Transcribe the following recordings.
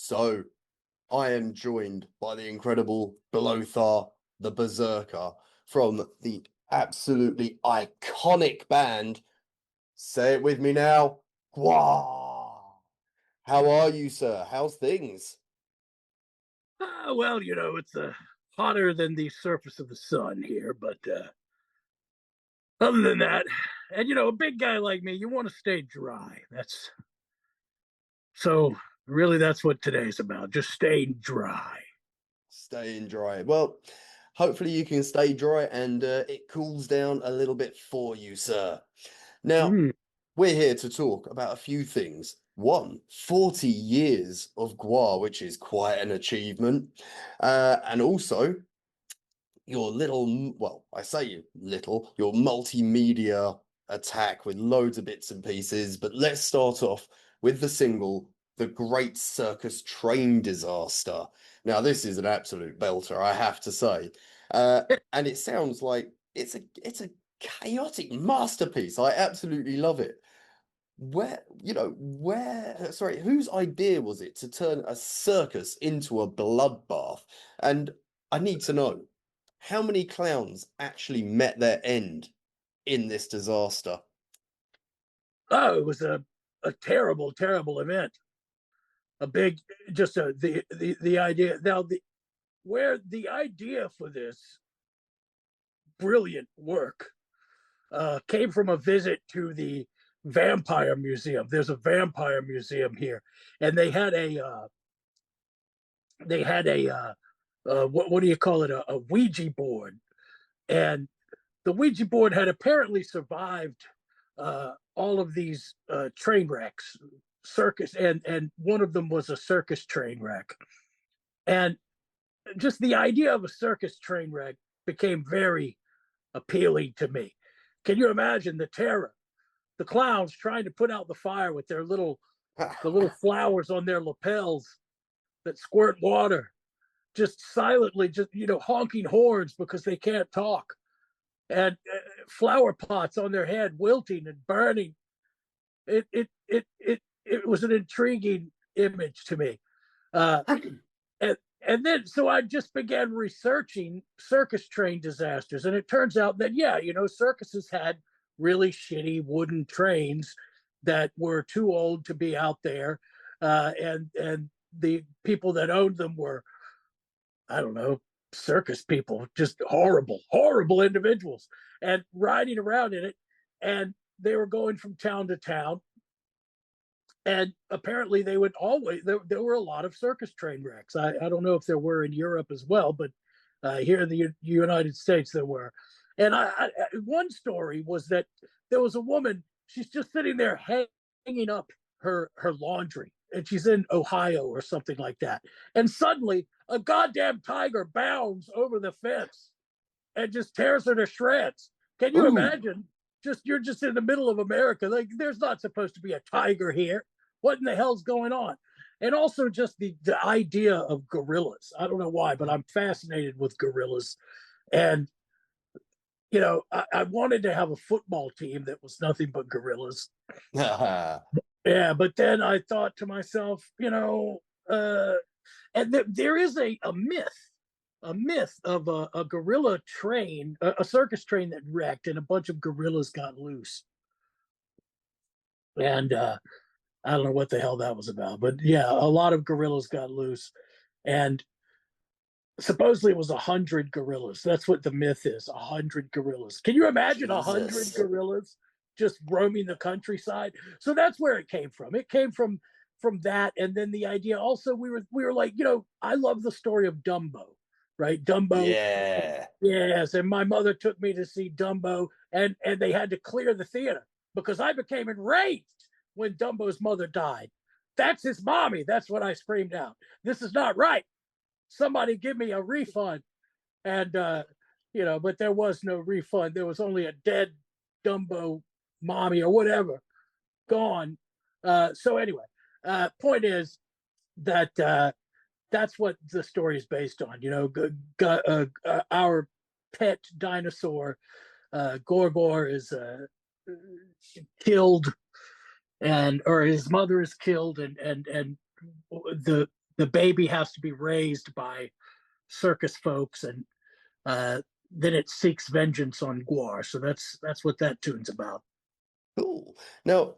So, I am joined by the incredible Blöthar the Berserker from the absolutely iconic band. Say it with me now. GWAR. How are you, sir? How's things? Well, it's hotter than the surface of the sun here, but other than that, and a big guy like me, you want to stay dry. So really that's what today's about, just staying dry. Staying dry. Well, hopefully you can stay dry and it cools down a little bit for you, sir. Now, Mm. we're here to talk about a few things. One, 40 years of GWAR, which is quite an achievement. And also, your little, well, I say little, your multimedia attack with loads of bits and pieces. But let's start off with the single, The Great Circus Train Disaster. Now, this is an absolute belter, I have to say. And it sounds like it's a chaotic masterpiece. I absolutely love it. Sorry, whose idea was it to turn a circus into a bloodbath? And I need to know, how many clowns actually met their end in this disaster? Oh, it was a terrible, terrible event. A big, just the idea. Now, where the idea for this brilliant work came from a visit to the vampire museum. There's a vampire museum here, and they had a what do you call it, a Ouija board, and the Ouija board had apparently survived all of these train wrecks, circus, and one of them was a circus train wreck, and just the idea of a circus train wreck became very appealing to me. Can you imagine the terror? The clowns trying to put out the fire with the little flowers on their lapels that squirt water, just silently, just honking horns because they can't talk, and flower pots on their head wilting and burning. It was an intriguing image to me. Uh, and then so I just began researching circus train disasters, and it turns out that circuses had really shitty wooden trains that were too old to be out there, and the people that owned them were, I don't know, circus people, just horrible, horrible individuals, and riding around in it, and they were going from town to town, and apparently they would always there were a lot of circus train wrecks. I don't know if there were in Europe as well, but here in the United States there were. And one story was that there was a woman, she's just sitting there hanging up her laundry, and she's in Ohio or something like that, and suddenly a goddamn tiger bounds over the fence and just tears her to shreds. Can you Ooh. imagine? You're just in the middle of America. Like, there's not supposed to be a tiger here. What in the hell's going on? And also just the idea of gorillas. I don't know why, but I'm fascinated with gorillas. And I wanted to have a football team that was nothing but gorillas. Yeah, but then I thought to myself, and there is a myth of a gorilla train, a circus train that wrecked, and a bunch of gorillas got loose. And I don't know what the hell that was about, but yeah, a lot of gorillas got loose, and supposedly it was 100 gorillas. That's what the myth is: 100 gorillas. Can you imagine 100 gorillas just roaming the countryside? So that's where it came from. It came from that, and then the idea. Also, we were like, I love the story of Dumbo, right? Dumbo. Yeah. Yes, and my mother took me to see Dumbo, and they had to clear the theater because I became enraged when Dumbo's mother died. That's his mommy. That's what I screamed out. This is not right. Somebody give me a refund. And, but there was no refund. There was only a dead Dumbo mommy or whatever gone. So anyway, point is that that's what the story is based on. Our pet dinosaur, Gor Gor, is killed, or his mother is killed, and the the baby has to be raised by circus folks, and then it seeks vengeance on GWAR. So that's what that tune's about. Cool. Now,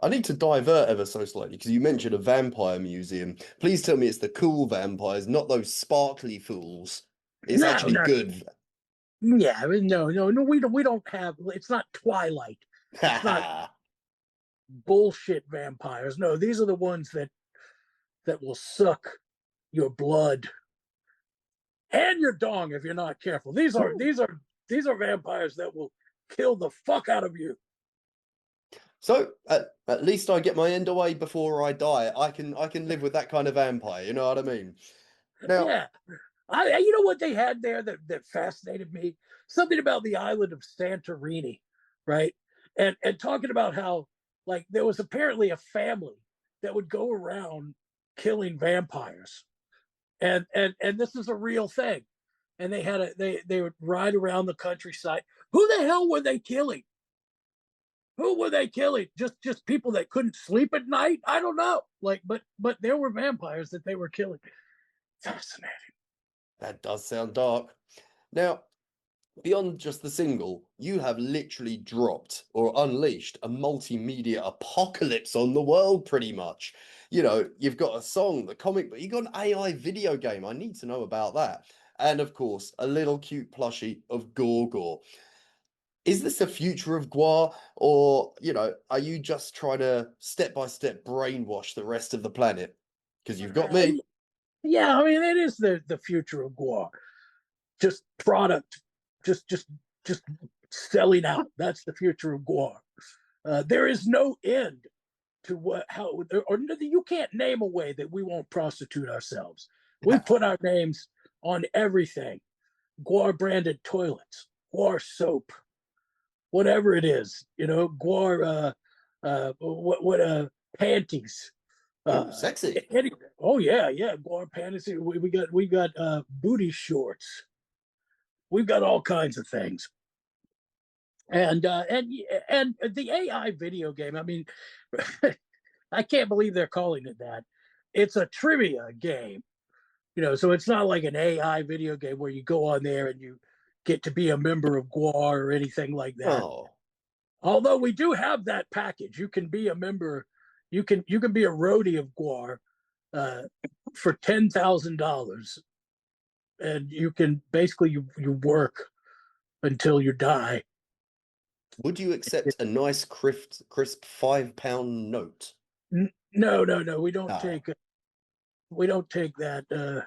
I need to divert ever so slightly because you mentioned a vampire museum. Please tell me it's the cool vampires, not those sparkly fools. It's No, actually no, good. yeah, no. We don't have. It's not Twilight. It's not bullshit vampires. No, these are the ones that will suck your blood and your dong if you're not careful. These are vampires that will kill the fuck out of you. So at least I get my end away before I die. I can live with that kind of vampire. You know what I mean? Now, Yeah. You know what they had there that fascinated me? Something about the island of Santorini, right? And talking about how like there was apparently a family that would go around killing vampires. And this is a real thing. And they would ride around the countryside. Who the hell were they killing? Who were they killing? Just people that couldn't sleep at night? I don't know. Like, but there were vampires that they were killing. Fascinating. that does sound dark. Now, beyond just the single, you have literally dropped or unleashed a multimedia apocalypse on the world, pretty much. You know, you've got a song, the comic, but you got an AI video game. I need to know about that. And of course, a little cute plushie of Gor Gor. Is this the future of GWAR, or, you know, are you just trying to step by step brainwash the rest of the planet? Because you've got me. Yeah, I mean, it is the future of GWAR. Just product, just selling out. That's the future of GWAR. There is no end to you can't name a way that we won't prostitute ourselves. We put our names on everything. GWAR branded toilets, GWAR soap, whatever it is, GWAR what panties. Oh, sexy. Oh yeah, GWAR panties. We got booty shorts. We've got all kinds of things. And the AI video game. I mean, I can't believe they're calling it that. It's a trivia game, so it's not like an AI video game where you go on there and you get to be a member of GWAR or anything like that. Oh, Although we do have that package, you can be a member, you can be a roadie of GWAR for $10,000, and you can basically you work until you die. would you accept a nice crisp £5 note? No, Oh, we don't take that.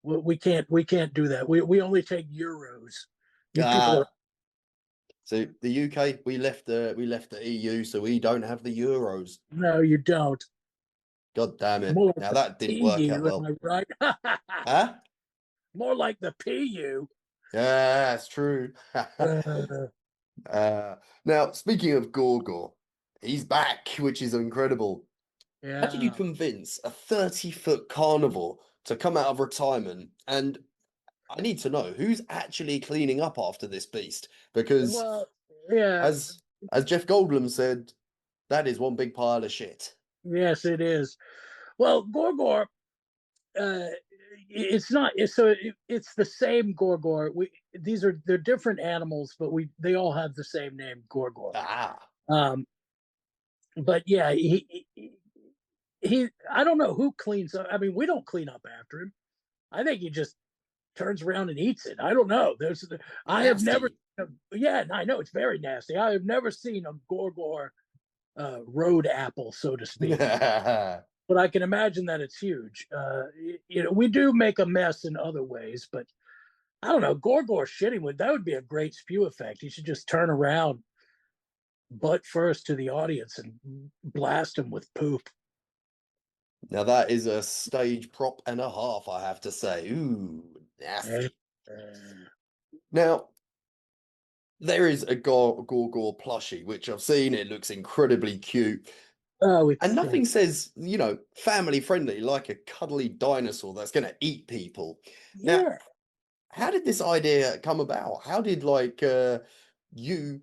We can't do that. We only take euros. You people are ah. So the UK, we left the EU, so we don't have the euros. no, you don't. God damn it! More like Now the that didn't work out PU, am well. I right? Huh? More like the PU. Yeah, that's true. Uh, Now, speaking of Gor Gor, he's back, which is incredible. How did you yeah. convince a 30-foot carnivore to come out of retirement? And I need to know who's actually cleaning up after this beast, because Well, yeah. as Jeff Goldblum said, that is one big pile of shit. Yes, it is. Well, Gor Gor, uh, it's not. It's the same Gor Gor. They're different animals, but they all have the same name, Gor Gor. Ah, Um, but yeah, he I don't know who cleans up. I mean, we don't clean up after him. I think he just turns around and eats it. I don't know. I have never. nasty. Yeah, I know it's very nasty. I have never seen a Gor Gor road apple, so to speak. But I can imagine that it's huge. We do make a mess in other ways, but I don't know. Gor Gor shitting that would be a great spew effect. He should just turn around butt first to the audience and blast him with poop. Now that is a stage prop and a half, I have to say. Ooh, Uh, nasty. Now, there is a Gor Gor plushie, which I've seen. It looks incredibly cute. oh, And it's nothing says, family friendly like a cuddly dinosaur that's going to eat people. Now, yeah. how did this idea come about? How did you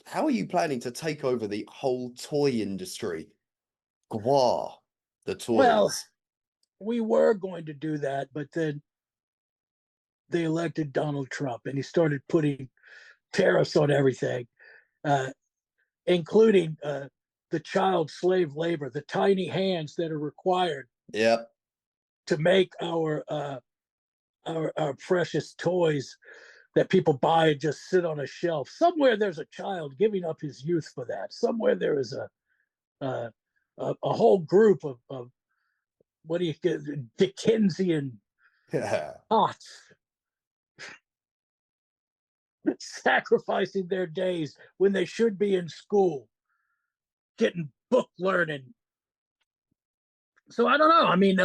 how are you planning to take over the whole toy industry? GWAR, the Well, toys. we were going to do that, but then they elected Donald Trump, and he started putting tariffs on everything, uh, including the child slave labor, the tiny hands that are required Yep. to make our precious toys that people buy and just sit on a shelf. Somewhere there's a child giving up his youth for that. Somewhere there is a whole group of what do you get, Dickensian tots sacrificing their days when they should be in school getting book learning. So I don't know. I mean,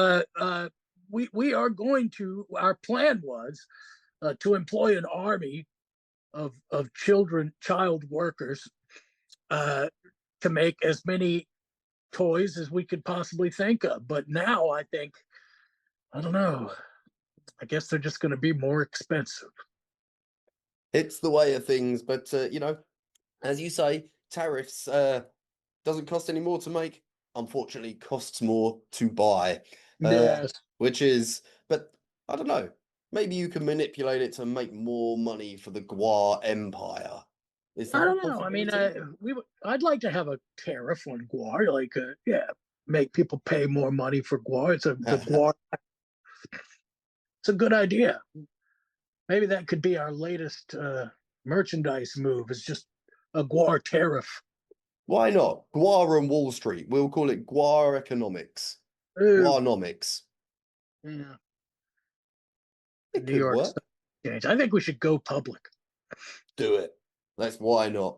we are going to. Our plan was to employ an army of child workers, to make as many toys as we could possibly think of. But now I think, I don't know. I guess they're just going to be more expensive. It's the way of things, but you know, as you say, tariffs doesn't cost any more to make. Unfortunately, costs more to buy. Yes. Which is, but I don't know. Maybe you can manipulate it to make more money for the GWAR Empire. Is I that a don't know. I mean, possibility? I'd like to have a tariff on GWAR, like, yeah, make people pay more money for GWAR. It's a the GWAR. It's a good idea. Maybe that could be our latest merchandise move. Is just a GWAR tariff. Why not? GWAR and Wall Street. We'll call it GWAR economics. Ooh, GWARnomics. yeah, the It New could York work. Stock Exchange. I think we should go public. Do it. Why not?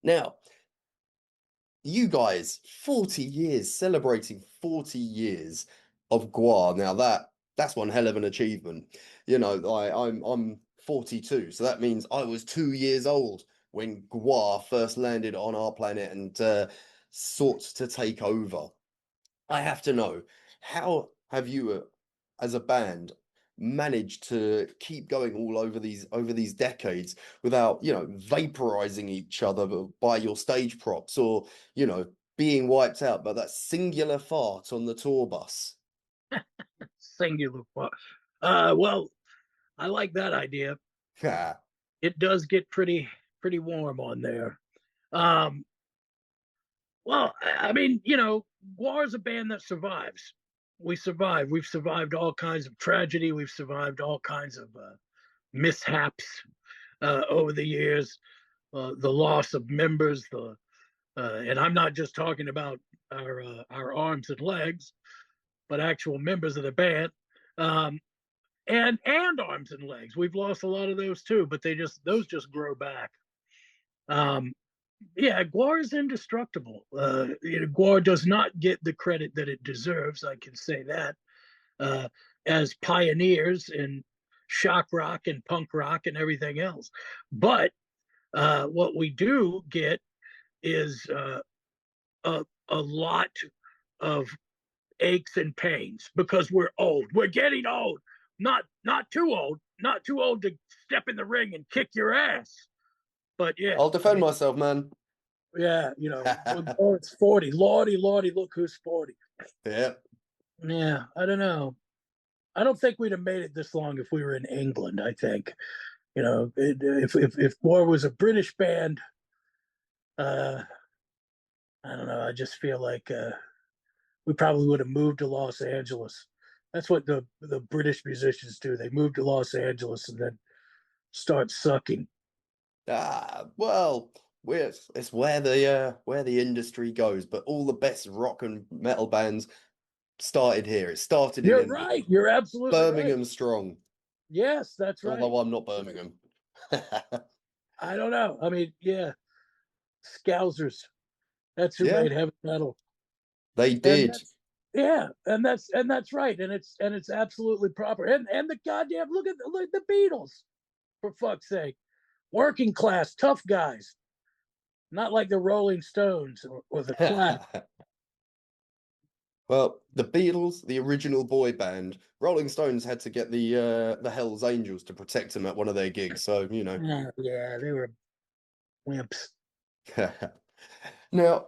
Now, you guys, 40 years, celebrating 40 years of GWAR. Now that's one hell of an achievement. You know, I'm 42, so that means I was 2 years old when GWAR first landed on our planet and sought to take over. I have to know, how have you, as a band, managed to keep going all over these decades without, you know, vaporizing each other by your stage props, or, you know, being wiped out by that singular fart on the tour bus? Singular. Well, I like that idea. Ha. It does get pretty warm on there. Um, well, I mean, GWAR is a band that survives. We survive. We've survived all kinds of tragedy. We've survived all kinds of mishaps over the years. The loss of members. And I'm not just talking about our arms and legs, but actual members of the band. Um, and arms and legs. We've lost a lot of those too, but those just grow back. Um, yeah, GWAR is indestructible. GWAR does not get the credit that it deserves. I can say that, uh, as pioneers in shock rock and punk rock and everything else. But what we do get is a lot of aches and pains because we're old. We're getting old. Not too old. Not too old to step in the ring and kick your ass. But yeah, I'll I defend mean, myself, man. yeah, oh, it's 40. Lordy, Lordy, look who's 40. Yeah. Yeah, I don't know. I don't think we'd have made it this long if we were in England. I think, if Gore was a British band, uh, I don't know. I just feel like we probably would have moved to Los Angeles. That's what the British musicians do. They move to Los Angeles and then start sucking. Well, it's where the industry goes, but all the best rock and metal bands started here. It started in You're England. right. You're absolutely right. Birmingham strong. Yes, that's right. Although I'm not Birmingham. I don't know. I mean, yeah, Scousers. That's who Yeah, made heavy metal, they and did. yeah, and that's right, and it's absolutely proper. And the goddamn look at the Beatles, for fuck's sake, working class, tough guys, not like the Rolling Stones or the Clash. Well, the Beatles, the original boy band, Rolling Stones had to get the Hells Angels to protect them at one of their gigs. So, you know. Yeah, they were wimps. Now,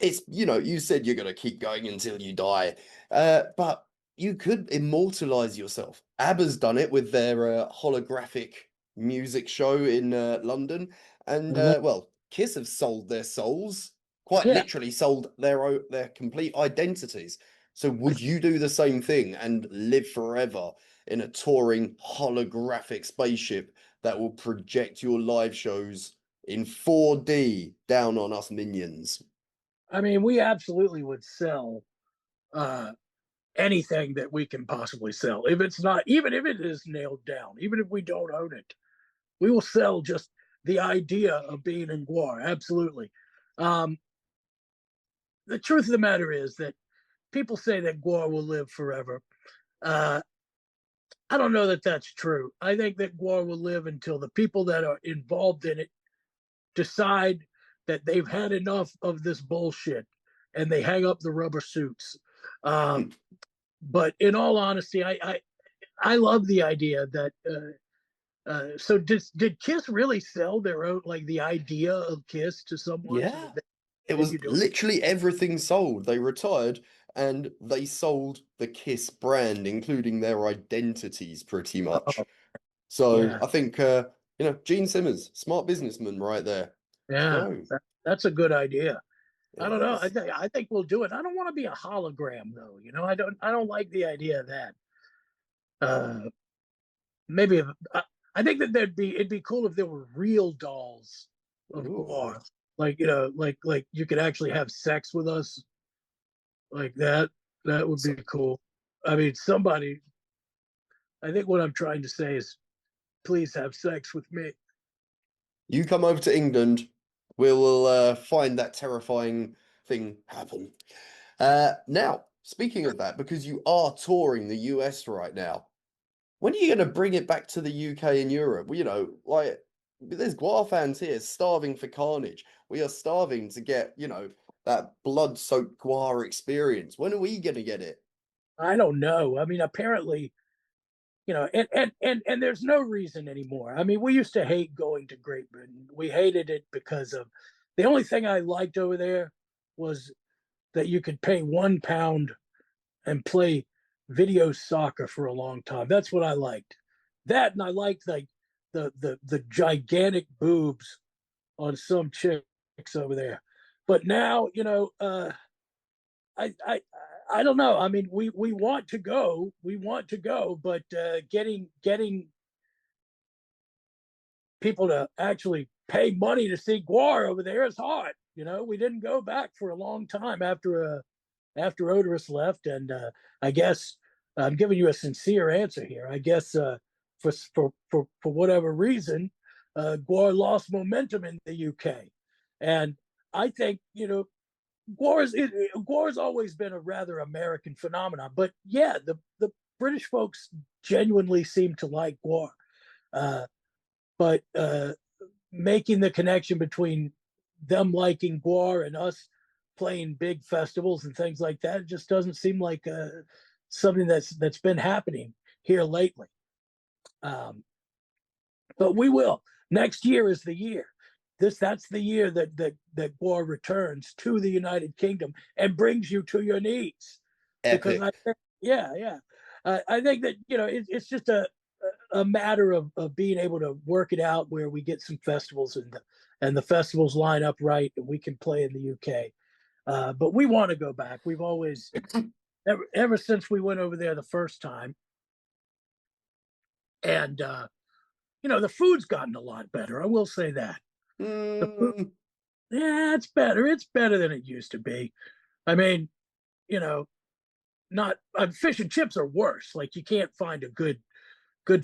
it's, you said you're going to keep going until you die, but you could immortalize yourself. ABBA's done it with their holographic music show in London, and Mhm. well, Kiss have sold their souls, quite Yeah, literally sold their complete identities. So would you do the same thing and live forever in a touring holographic spaceship that will project your live shows in 4D down on us minions? I mean, we absolutely would sell uh, anything that we can possibly sell. If it's not, even if it is nailed down, even if we don't own it, we will sell just the idea of being in GWAR. Absolutely. Um, the truth of the matter is that people say that GWAR will live forever. Uh, I don't know that that's true. I think that GWAR will live until the people that are involved in it decide that they've had enough of this bullshit and they hang up the rubber suits. Um, but in all honesty, I love the idea that. So did Kiss really sell their own, like the idea of Kiss to someone so Yeah. that they It was continue doing it? literally everything sold. They retired and they sold the Kiss brand, including their identities, pretty much. Oh, So yeah, I think, Gene Simmons, smart businessman right there. yeah, So, that's a good idea. I don't know. yes. I think we'll do it. I don't want to be a hologram though. I don't like the idea of that. Uh, maybe I think that it'd be cool if there were real dolls of Ooh. GWAR, like like you could actually have sex with us like that. That would So be cool. I mean, somebody. I think what I'm trying to say is, please have sex with me. you come over to England, we will find that terrifying thing happen. Now, speaking of that, because you are touring the US right now, when are you going to bring it back to the UK and Europe? Well, like there's GWAR fans here starving for carnage. We are starving to get, that blood-soaked GWAR experience. When are we going to get it? I don't know. I mean, apparently, and there's no reason anymore. I mean, we used to hate going to Great Britain. We hated it because of the only thing I liked over there was that you could pay £1 and play video soccer for a long time. That's what I liked. That, and I liked like the gigantic boobs on some chicks over there. But now, I I I don't know. I mean, we want to go, but getting people to actually pay money to see GWAR over there is hard. We didn't go back for a long time after Odorous left, and I guess I'm giving you a sincere answer here. I guess for whatever reason, GWAR lost momentum in the UK, and I think GWAR's always been a rather American phenomenon, but yeah, the British folks genuinely seem to like GWAR, but making the connection between them liking GWAR and us playing big festivals and things like that just doesn't seem like something that's been happening here lately. Um, but we will. Next year is the year. That's the year that GWAR returns to the United Kingdom and brings you to your knees. Because I Epic. think, yeah, yeah, I think that it's just a matter of being able to work it out where we get some festivals and the festivals line up right and we can play in the UK. But we want to go back. We've always ever since we went over there the first time, and the food's gotten a lot better. I will say that the food, Mm, yeah, it's better. It's better than it used to be. I mean, you know, not fish and chips are worse. Like you can't find a good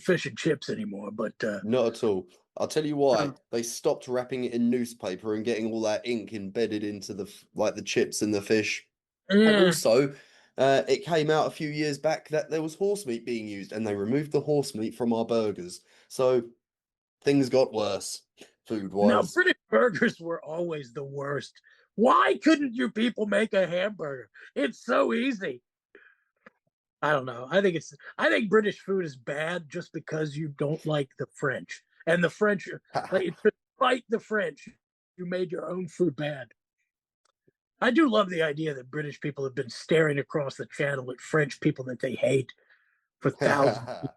fish and chips anymore. But not at all. I'll tell you why. uh, They stopped wrapping it in newspaper and getting all that ink embedded into like the chips and the fish. And yeah, also, it came out a few years back that there was horse meat being used, and they removed the horse meat from our burgers. So things got worse, no, food-wise. British burgers were always the worst. Why couldn't you people make a hamburger? It's so easy. I don't know. I think British food is bad just because you don't like the French. And the French are like, despite the French, you made your own food bad. I do love the idea that British people have been staring across the channel at French people that they hate for thousands.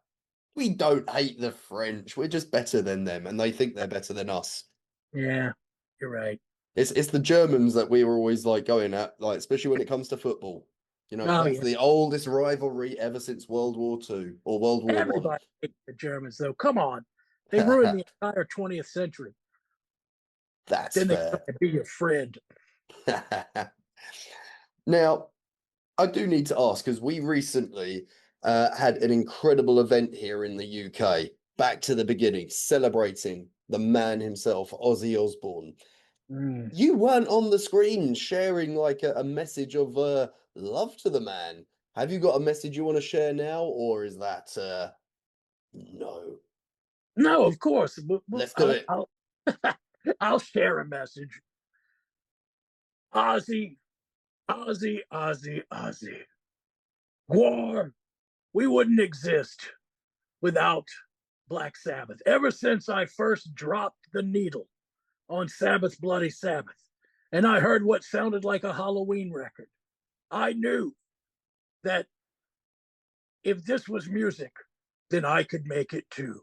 We don't hate the French. We're just better than them, and they think they're better than us. Yeah, you're right. It's the Germans that we were always like going at, like especially when it comes to football. You know, Oh that's yeah, the oldest rivalry ever since World War II or World War One. everybody hates the Germans, though. Come on, they ruined the entire 20th century. That's Then they try fair. to be your friend. Now, I do need to ask because we recently had an incredible event here in the UK, back to the beginning, celebrating the man himself, Ozzy Osbourne. Mm. You weren't on the screen sharing like a message of love to the man. Have you got a message you want to share now, or is that no? No, of course. Let's do it. I'll share a message. Ozzy, Ozzy, Ozzy, Ozzy. GWAR, we wouldn't exist without Black Sabbath. Ever since I first dropped the needle on Sabbath's Bloody Sabbath, and I heard what sounded like a Halloween record, I knew that if this was music, then I could make it too.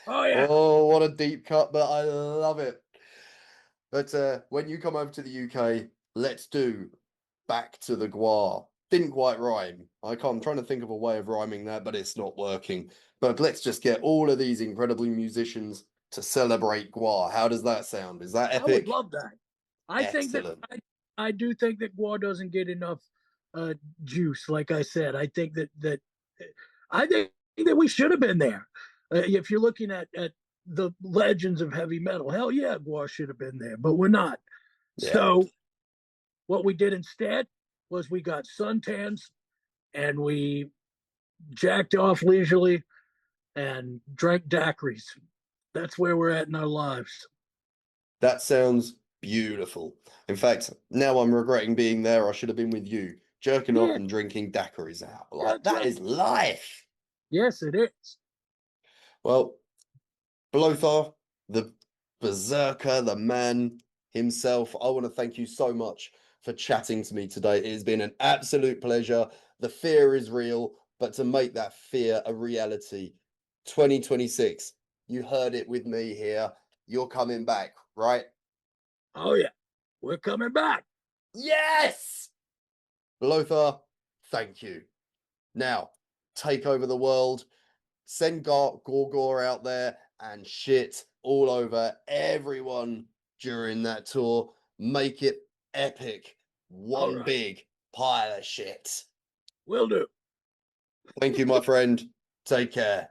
Oh yeah. Oh, what a deep cut, but I love it. But when you come over to the UK, let's do Back to the GWAR. Didn't quite rhyme. I'm trying to think of a way of rhyming that, but it's not working. But let's just get all of these incredible musicians to celebrate GWAR. How does that sound? Is that I would epic? love that. I think that Excellent. I do think that GWAR doesn't get enough uh, juice. Like I said, I think that we should have been there. If you're looking at the legends of heavy metal, hell yeah, GWAR should have been there, but we're not. Yeah. So what we did instead was we got suntans and we jacked off leisurely and drank daiquiris. That's where we're at in our lives. That sounds beautiful. In fact, now I'm regretting being there. I should have been with you, jerking off Yeah, and drinking daiquiris out. Like, that's that right. is life. Yes, it is. Well, Blöthar, the Berserker, the man himself, I want to thank you so much for chatting to me today. It has been an absolute pleasure. The fear is real, but to make that fear a reality, 2026, you heard it with me here. You're coming back, right? Oh yeah, we're coming back. Yes! Blöthar, thank you. Now, take over the world. Send Gor Gor out there and shit all over everyone during that tour. Make it epic. All One right, big pile of shit. will do. Thank you, my friend. Take care.